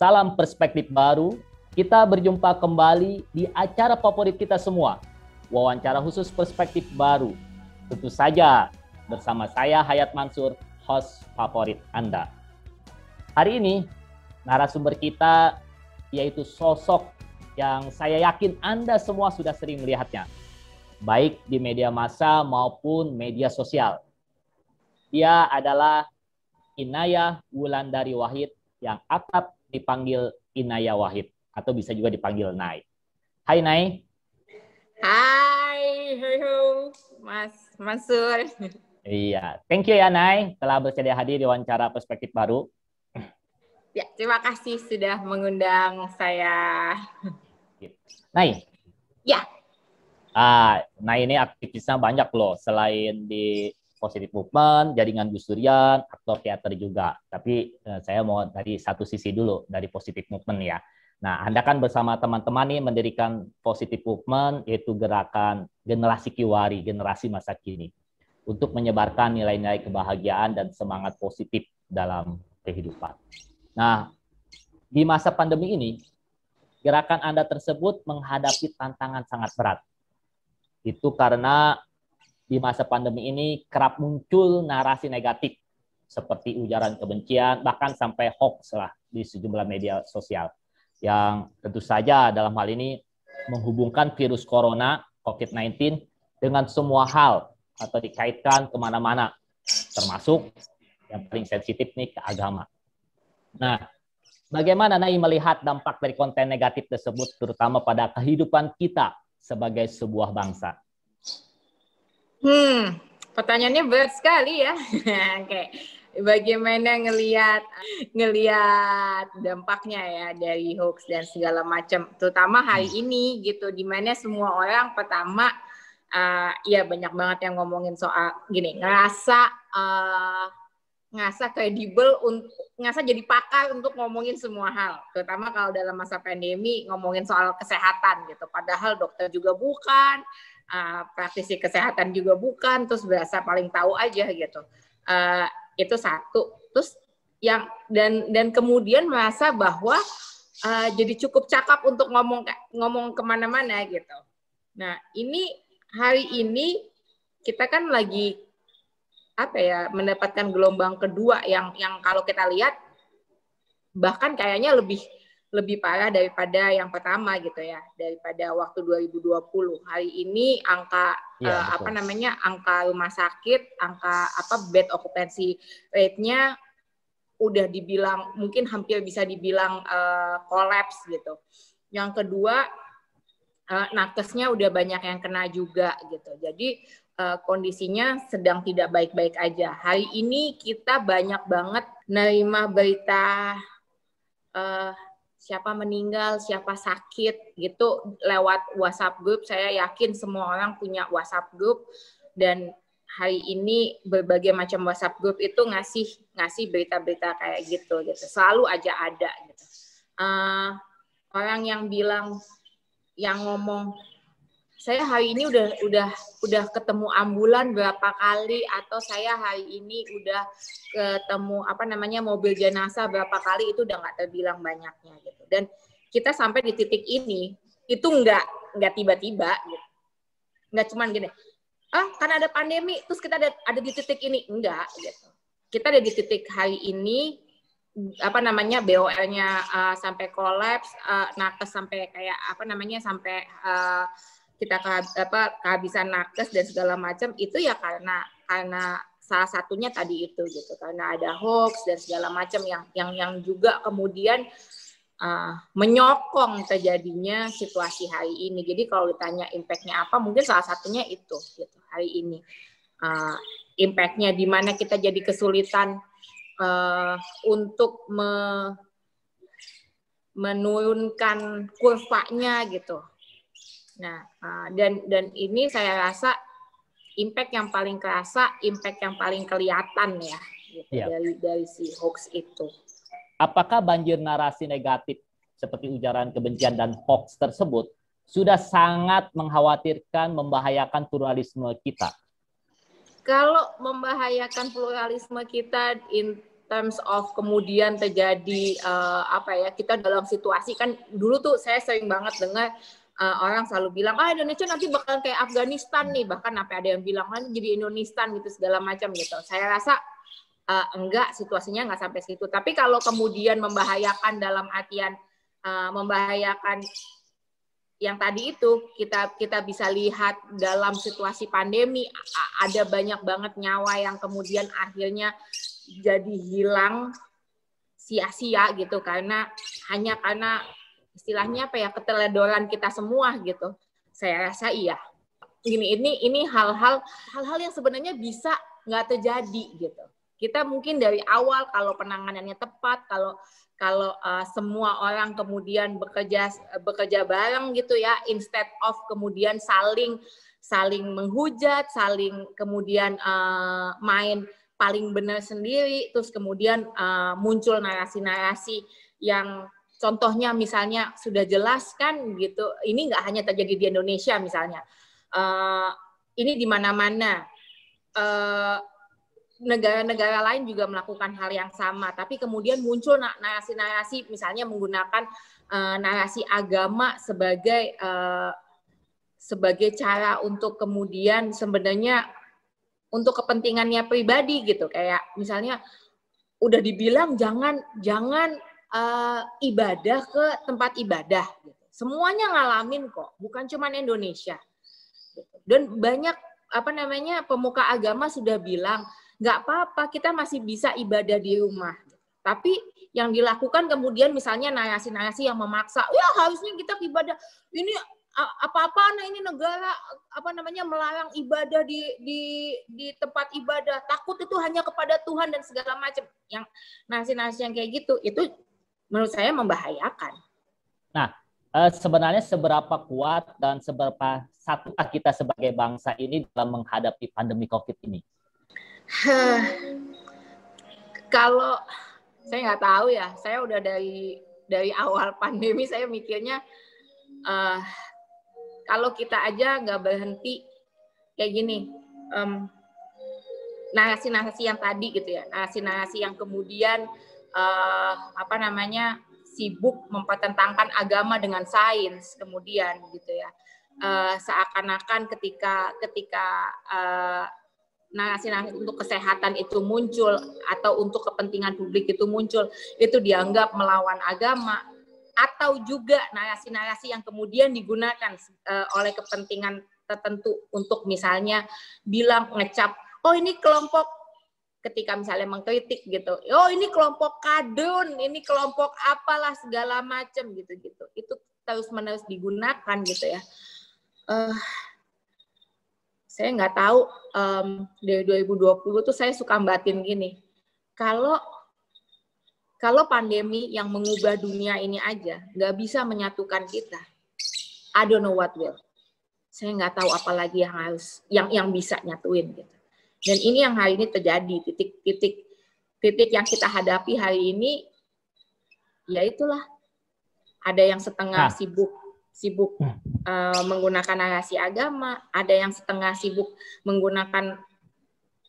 Salam perspektif baru. Kita berjumpa kembali di acara favorit kita semua, wawancara khusus perspektif baru. Tentu saja bersama saya Hayat Mansur, host favorit Anda. Hari ini narasumber kita yaitu sosok yang saya yakin Anda semua sudah sering melihatnya, baik di media massa maupun media sosial. Dia adalah Inayah Wulandari Wahid yang akrab dipanggil Inayah Wahid atau bisa juga dipanggil Nay. Hai Nay. Hai, Mas Mansur. Iya, thank you ya Nay telah bersedia hadir di wawancara perspektif baru. Ya, terima kasih sudah mengundang saya. Nay. Ya. Nay ini aktivisnya banyak loh, selain di Positive Movement, Jaringan Gus Durian, aktor teater juga. Tapi saya mau dari satu sisi dulu, dari Positive Movement ya. Nah, Anda kan bersama teman-teman nih mendirikan Positive Movement, yaitu gerakan generasi Kiwari, generasi masa kini, untuk menyebarkan nilai-nilai kebahagiaan dan semangat positif dalam kehidupan. Nah, di masa pandemi ini, gerakan Anda tersebut menghadapi tantangan sangat berat. Itu karena di masa pandemi ini kerap muncul narasi negatif, seperti ujaran kebencian, bahkan sampai hoax lah di sejumlah media sosial, yang tentu saja dalam hal ini menghubungkan virus corona COVID-19 dengan semua hal atau dikaitkan kemana-mana, termasuk yang paling sensitif nih ke agama. Nah, bagaimana Nay melihat dampak dari konten negatif tersebut, terutama pada kehidupan kita sebagai sebuah bangsa? Pertanyaannya berat sekali ya. Oke. Bagaimana ngelihat dampaknya ya dari hoax dan segala macam, terutama hari ini gitu, dimana semua orang pertama ya banyak banget yang ngomongin soal gini, ngerasa kredibel, ngerasa jadi pakar untuk ngomongin semua hal, terutama kalau dalam masa pandemi ngomongin soal kesehatan gitu, padahal dokter juga bukan, praktisi kesehatan juga bukan, terus berasa paling tahu aja gitu. Itu satu. Terus yang dan kemudian merasa bahwa jadi cukup cakap untuk ngomong kemana-mana gitu. Nah, ini hari ini kita kan lagi mendapatkan gelombang kedua yang kalau kita lihat bahkan kayaknya lebih parah daripada yang pertama gitu ya, daripada waktu 2020. Hari ini angka angka rumah sakit, angka bed occupancy rate-nya udah dibilang mungkin hampir bisa dibilang kolaps gitu. Yang kedua, nakesnya udah banyak yang kena juga gitu. Jadi kondisinya sedang tidak baik-baik aja. Hari ini kita banyak banget nerima berita siapa meninggal, siapa sakit gitu lewat WhatsApp group. Saya yakin semua orang punya WhatsApp group, dan hari ini berbagai macam WhatsApp group itu ngasih berita-berita kayak gitu. Selalu aja ada gitu. Orang yang ngomong, saya hari ini udah ketemu ambulan berapa kali, atau saya hari ini udah ketemu mobil jenazah berapa kali, itu udah nggak terbilang banyaknya gitu. Dan kita sampai di titik ini itu nggak tiba-tiba gitu. Nggak cuman gini, karena ada pandemi terus kita ada di titik ini, enggak gitu. Kita ada di titik hari ini BOL-nya sampai kolaps, nakes sampai sampai kita kehabisan nakes dan segala macam, itu ya karena salah satunya tadi itu gitu, karena ada hoax dan segala macam yang juga kemudian menyokong terjadinya situasi hari ini. Jadi kalau ditanya impact-nya apa, mungkin salah satunya itu gitu hari ini. Impact-nya di mana kita jadi kesulitan untuk menurunkan kurvanya gitu. Nah, dan ini saya rasa impact yang paling kerasa, impact yang paling kelihatan ya, gitu, dari si hoax itu. Apakah banjir narasi negatif seperti ujaran kebencian dan hoax tersebut sudah sangat mengkhawatirkan, membahayakan pluralisme kita? Kalau membahayakan pluralisme kita terms of kemudian terjadi kita dalam situasi, kan dulu tuh saya sering banget dengar orang selalu bilang Indonesia nanti bakal kayak Afghanistan nih, bahkan sampai ada yang bilang jadi Indonesia gitu segala macam gitu. Saya rasa enggak, situasinya enggak sampai situ. Tapi kalau kemudian membahayakan dalam artian membahayakan yang tadi itu, kita bisa lihat dalam situasi pandemi ada banyak banget nyawa yang kemudian akhirnya jadi hilang sia-sia gitu hanya karena istilahnya keteledoran kita semua gitu. Saya rasa iya. Ini hal-hal yang sebenarnya bisa nggak terjadi gitu. Kita mungkin dari awal kalau penanganannya tepat, kalau semua orang kemudian bekerja bareng gitu ya, instead of kemudian saling menghujat, saling kemudian main paling benar sendiri, terus kemudian muncul narasi-narasi yang contohnya misalnya sudah jelas kan gitu, ini nggak hanya terjadi di Indonesia misalnya, ini di mana-mana. Negara-negara lain juga melakukan hal yang sama, tapi kemudian muncul narasi-narasi misalnya menggunakan narasi agama sebagai cara untuk kemudian sebenarnya untuk kepentingannya pribadi gitu, kayak misalnya udah dibilang jangan ibadah ke tempat ibadah gitu. Semuanya ngalamin kok, bukan cuma Indonesia gitu. Dan banyak pemuka agama sudah bilang nggak apa-apa, kita masih bisa ibadah di rumah. Tapi yang dilakukan kemudian misalnya narasi-narasi yang memaksa, ya harusnya kita ibadah, ini ini negara melarang ibadah di tempat ibadah, takut itu hanya kepada Tuhan dan segala macam. Yang narasi-narasi yang kayak gitu itu menurut saya membahayakan. Nah, sebenarnya seberapa kuat dan seberapa satukah kita sebagai bangsa ini dalam menghadapi pandemi COVID ini? Kalau saya nggak tahu ya, saya udah dari awal pandemi saya mikirnya kalau kita aja nggak berhenti kayak gini, narasi-narasi yang tadi gitu ya, narasi-narasi yang kemudian sibuk mempertentangkan agama dengan sains kemudian gitu ya, seakan-akan ketika narasi-narasi untuk kesehatan itu muncul atau untuk kepentingan publik itu muncul, itu dianggap melawan agama, atau juga narasi-narasi yang kemudian digunakan oleh kepentingan tertentu untuk misalnya bilang ngecap, ini kelompok, ketika misalnya mengkritik gitu, ini kelompok kadrun, ini kelompok apalah segala macam gitu-gitu, itu terus-menerus digunakan gitu ya. Saya nggak tahu, dari 2020 tuh saya suka batin gini, kalau pandemi yang mengubah dunia ini aja nggak bisa menyatukan kita, I don't know what will. Saya nggak tahu apalagi yang bisa nyatuin gitu. Dan ini yang hari ini terjadi, titik yang kita hadapi hari ini, ya itulah, ada yang setengah sibuk menggunakan narasi agama, ada yang setengah sibuk menggunakan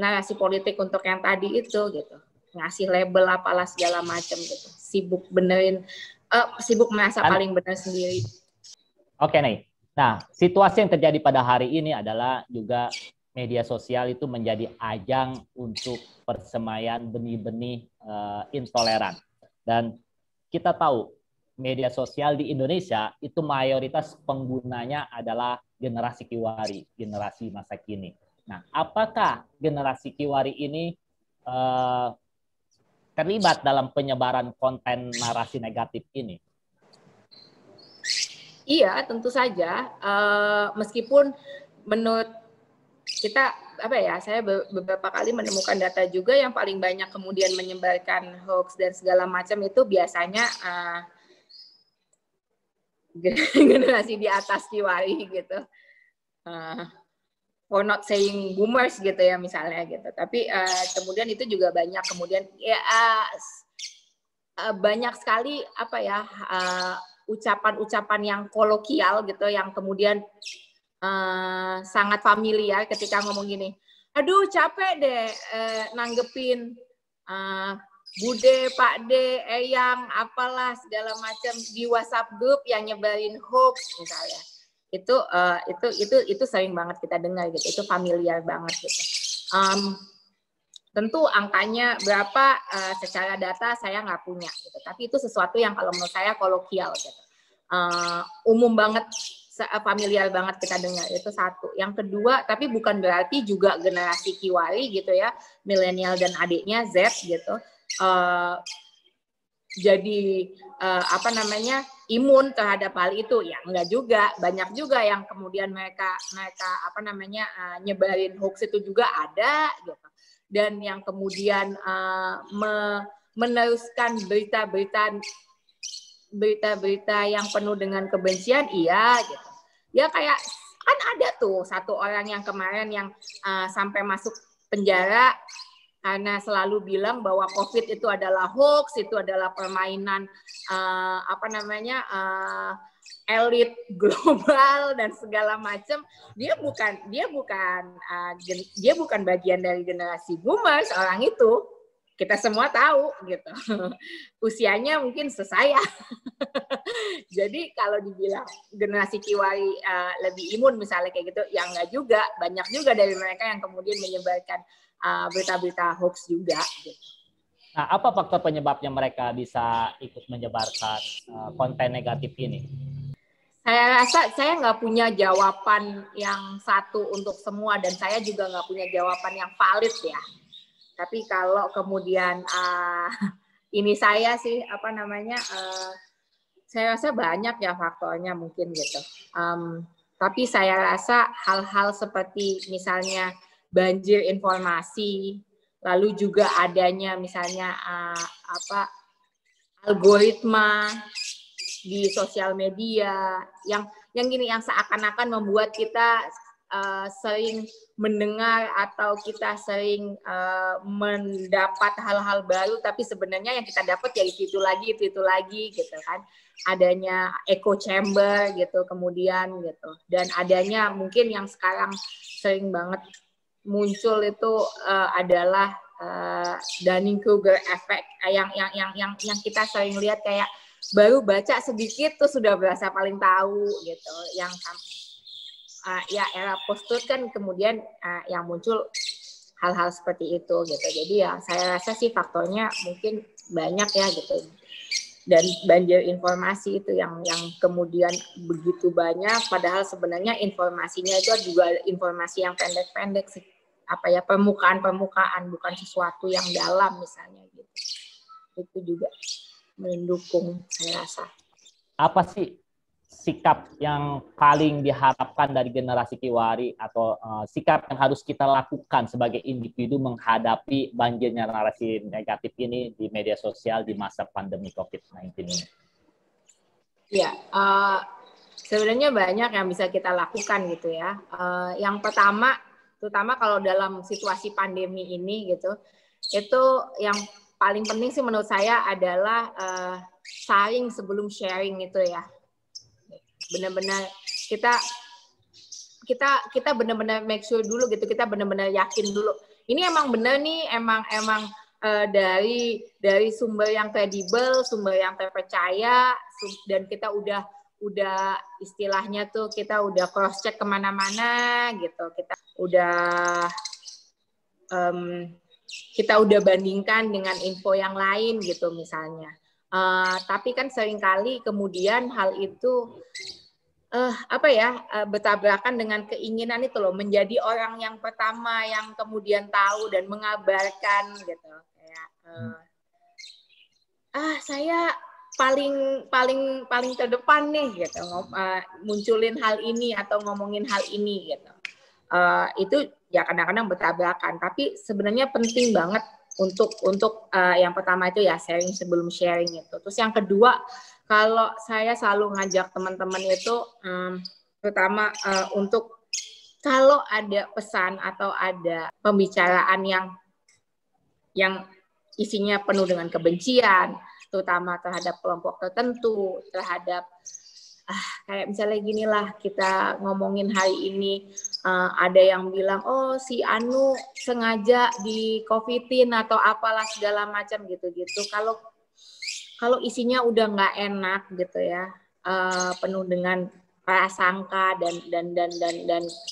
narasi politik untuk yang tadi itu gitu, ngasih label apalah segala macam gitu, sibuk merasa paling benar sendiri. Oke nih, nah situasi yang terjadi pada hari ini adalah juga media sosial itu menjadi ajang untuk persemaian benih-benih intoleran, dan kita tahu media sosial di Indonesia itu mayoritas penggunanya adalah generasi Kiwari, generasi masa kini. Nah, apakah generasi Kiwari ini terlibat dalam penyebaran konten narasi negatif ini? Iya, tentu saja. Meskipun menurut kita saya beberapa kali menemukan data juga yang paling banyak kemudian menyebarkan hoax dan segala macam itu biasanya generasi di atas Kiwari gitu, for not saying boomers gitu ya misalnya gitu. Tapi kemudian itu juga banyak kemudian banyak sekali ucapan-ucapan yang kolokial gitu, yang kemudian sangat familiar ketika ngomong gini, aduh capek deh nanggepin Bude, Pak D, Eyang, apalah segala macam di WhatsApp grup yang nyebarin hoax misalnya. Itu sering banget kita dengar gitu. Itu familiar banget gitu. Tentu angkanya berapa secara data saya nggak punya gitu. Tapi itu sesuatu yang kalau menurut saya kolokial gitu. Umum banget, familiar banget kita dengar, itu satu. Yang kedua, tapi bukan berarti juga generasi Kiwari gitu ya, milenial dan adiknya Z gitu, jadi imun terhadap hal itu. Ya enggak juga, banyak juga yang kemudian mereka nyebarin hoax itu juga ada gitu. Dan yang kemudian meneruskan berita-berita yang penuh dengan kebencian, iya gitu. Ya kayak kan ada tuh satu orang yang kemarin yang sampai masuk penjara karena selalu bilang bahwa COVID itu adalah hoax, itu adalah permainan elit global dan segala macam. Dia bukan bagian dari generasi boomers orang itu. Kita semua tahu gitu. Usianya mungkin sesaya. Jadi kalau dibilang generasi Kiwari lebih imun misalnya kayak gitu, ya enggak juga. Banyak juga dari mereka yang kemudian menyebarkan berita-berita hoax juga. Gitu. Nah, apa faktor penyebabnya mereka bisa ikut menyebarkan konten negatif ini? Saya rasa saya nggak punya jawaban yang satu untuk semua, dan saya juga nggak punya jawaban yang valid ya. Tapi kalau kemudian ini saya sih saya rasa banyak ya faktornya mungkin gitu. Tapi saya rasa hal-hal seperti misalnya banjir informasi, lalu juga adanya misalnya algoritma di sosial media yang seakan-akan membuat kita sering mendengar atau kita sering mendapat hal-hal baru, tapi sebenarnya yang kita dapat ya itu lagi gitu kan. Adanya echo chamber gitu kemudian gitu, dan adanya mungkin yang sekarang sering banget muncul itu adalah Dunning-Kruger effect yang kita sering lihat, kayak baru baca sedikit tuh sudah berasa paling tahu gitu. Yang era post-truth kan kemudian yang muncul hal-hal seperti itu gitu. Jadi ya saya rasa sih faktornya mungkin banyak ya gitu. Dan banjir informasi itu yang kemudian begitu banyak, padahal sebenarnya informasinya itu juga informasi yang pendek-pendek sih, permukaan bukan sesuatu yang dalam misalnya gitu. Itu juga mendukung saya rasa. Apa sih sikap yang paling diharapkan dari generasi Kiwari, atau sikap yang harus kita lakukan sebagai individu menghadapi banjirnya narasi negatif ini di media sosial di masa pandemi COVID-19 ini? Ya, sebenarnya banyak yang bisa kita lakukan gitu ya. Yang pertama, terutama kalau dalam situasi pandemi ini gitu, itu yang paling penting sih menurut saya adalah saring sebelum sharing itu ya. Benar-benar kita benar-benar make sure dulu gitu, kita benar-benar yakin dulu ini emang benar nih, emang dari sumber yang kredibel, sumber yang terpercaya, dan kita udah istilahnya tuh kita udah cross check kemana-mana gitu, kita udah bandingkan dengan info yang lain gitu misalnya. Tapi kan seringkali kemudian hal itu bertabrakan dengan keinginan itu loh, menjadi orang yang pertama yang kemudian tahu dan mengabarkan gitu. Kayak saya paling terdepan nih gitu, munculin hal ini atau ngomongin hal ini gitu. Itu ya kadang-kadang bertabrakan, tapi sebenarnya penting banget untuk yang pertama itu ya sharing sebelum sharing itu. Terus yang kedua, kalau saya selalu ngajak teman-teman itu terutama untuk kalau ada pesan atau ada pembicaraan yang isinya penuh dengan kebencian, terutama terhadap kelompok tertentu, terhadap kayak misalnya gini lah, kita ngomongin hari ini, ada yang bilang, oh si Anu sengaja di COVID-in atau apalah segala macam gitu-gitu. Kalau isinya udah nggak enak gitu ya, penuh dengan prasangka dan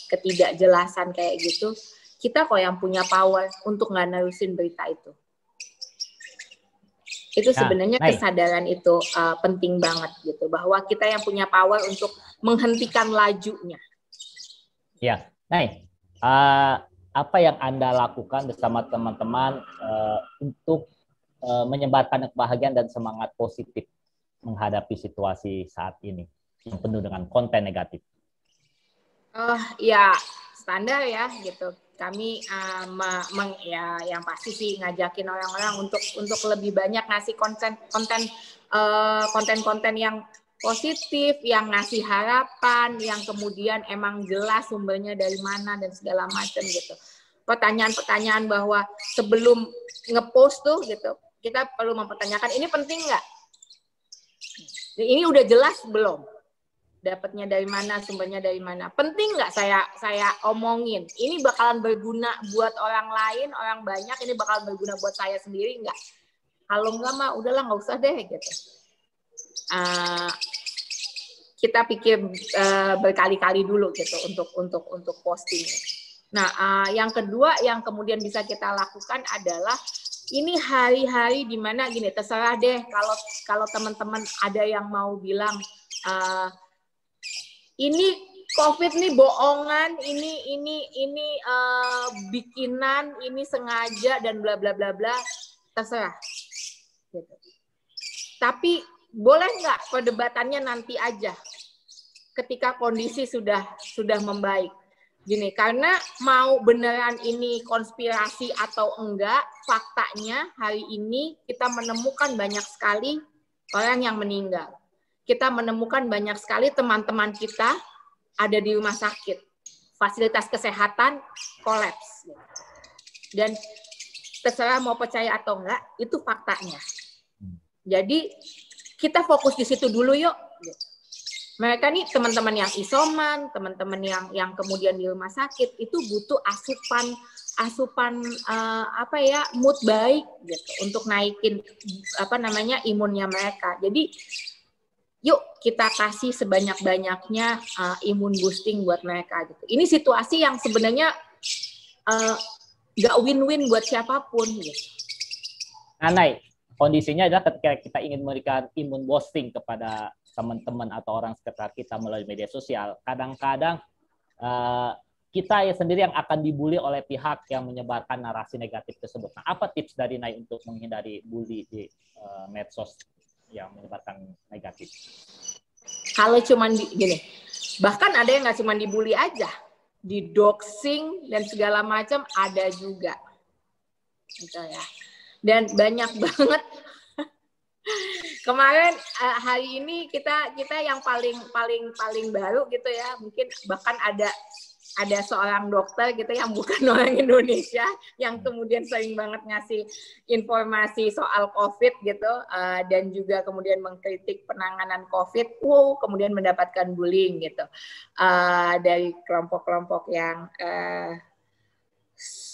ketidakjelasan kayak gitu, kita kok yang punya power untuk nggak nerusin berita itu. Itu sebenarnya kesadaran itu penting banget gitu, bahwa kita yang punya power untuk menghentikan lajunya. Ya, apa yang Anda lakukan bersama teman-teman untuk menyebarkan kebahagiaan dan semangat positif menghadapi situasi saat ini yang penuh dengan konten negatif? Ya standar ya gitu. Kami yang pasti sih ngajakin orang-orang untuk lebih banyak ngasih konten yang positif, yang ngasih harapan, yang kemudian emang jelas sumbernya dari mana dan segala macam gitu. Pertanyaan-pertanyaan bahwa sebelum ngepost tuh gitu, kita perlu mempertanyakan ini penting nggak? Ini udah jelas belum? Dapatnya dari mana, sumbernya dari mana? Penting nggak saya omongin? Ini bakalan berguna buat orang lain, orang banyak, ini bakalan berguna buat saya sendiri nggak? Kalau nggak mah udahlah nggak usah deh gitu. Kita pikir berkali-kali dulu gitu untuk posting. Nah, yang kedua yang kemudian bisa kita lakukan adalah ini hari-hari di mana gini, terserah deh kalau teman-teman ada yang mau bilang ini COVID nih bohongan, ini bikinan, ini sengaja dan bla bla bla bla, terserah. Gitu. Tapi boleh nggak perdebatannya nanti aja, ketika kondisi sudah membaik. Gini, karena mau beneran ini konspirasi atau enggak, faktanya hari ini kita menemukan banyak sekali orang yang meninggal. Kita menemukan banyak sekali teman-teman kita ada di rumah sakit. Fasilitas kesehatan kolaps. Dan terserah mau percaya atau enggak, itu faktanya. Jadi kita fokus di situ dulu yuk. Mereka nih teman-teman yang isoman, teman-teman yang kemudian di rumah sakit itu butuh asupan mood baik gitu untuk naikin imunnya mereka. Jadi yuk kita kasih sebanyak-banyaknya imun boosting buat mereka gitu. Ini situasi yang sebenarnya nggak win-win buat siapapun gitu. Anai, kondisinya adalah ketika kita ingin memberikan imun boosting kepada teman-teman atau orang sekitar kita melalui media sosial, kadang-kadang kita sendiri yang akan dibully oleh pihak yang menyebarkan narasi negatif tersebut. Nah, apa tips dari Nai untuk menghindari bully di medsos yang menyebarkan negatif? Kalau cuman gini, bahkan ada yang nggak cuma dibully aja, di doxing dan segala macam ada juga, gitu ya. Dan banyak banget. Kemarin hari ini kita yang paling baru gitu ya, mungkin bahkan ada seorang dokter gitu yang bukan orang Indonesia yang kemudian sering banget ngasih informasi soal COVID gitu, dan juga kemudian mengkritik penanganan COVID, kemudian mendapatkan bullying gitu dari kelompok-kelompok yang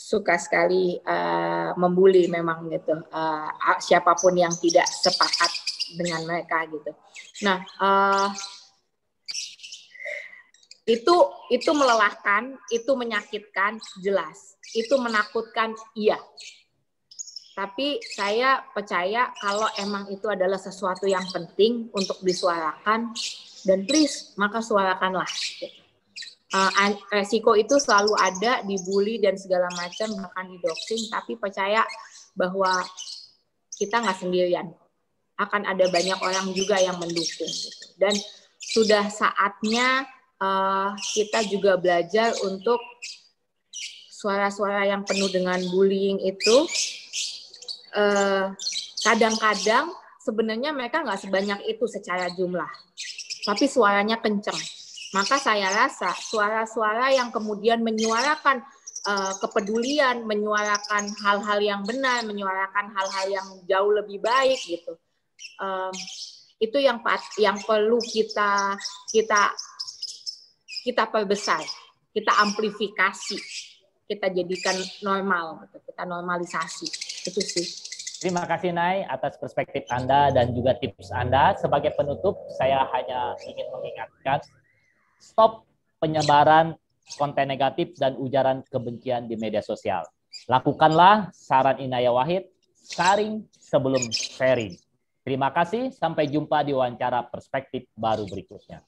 suka sekali membuli memang gitu, siapapun yang tidak sepakat dengan mereka gitu. Nah, itu melelahkan, itu menyakitkan, jelas. Itu menakutkan, iya. Tapi saya percaya kalau emang itu adalah sesuatu yang penting untuk disuarakan, dan please, maka suarakanlah. Resiko itu selalu ada, dibully dan segala macam, bahkan didoxing, tapi percaya bahwa kita nggak sendirian. Akan ada banyak orang juga yang mendukung. Gitu. Dan sudah saatnya kita juga belajar untuk suara-suara yang penuh dengan bullying itu, kadang-kadang sebenarnya mereka nggak sebanyak itu secara jumlah, tapi suaranya kenceng. Maka saya rasa suara-suara yang kemudian menyuarakan kepedulian, menyuarakan hal-hal yang benar, menyuarakan hal-hal yang jauh lebih baik gitu, Itu yang perlu kita perbesar, kita amplifikasi, kita jadikan normal, kita normalisasi. Itu sih. Terima kasih Nay atas perspektif Anda dan juga tips Anda. Sebagai penutup, saya hanya ingin mengingatkan, stop penyebaran konten negatif dan ujaran kebencian di media sosial. Lakukanlah saran Inaya Wahid, sharing sebelum sharing. Terima kasih, sampai jumpa di wawancara perspektif baru berikutnya.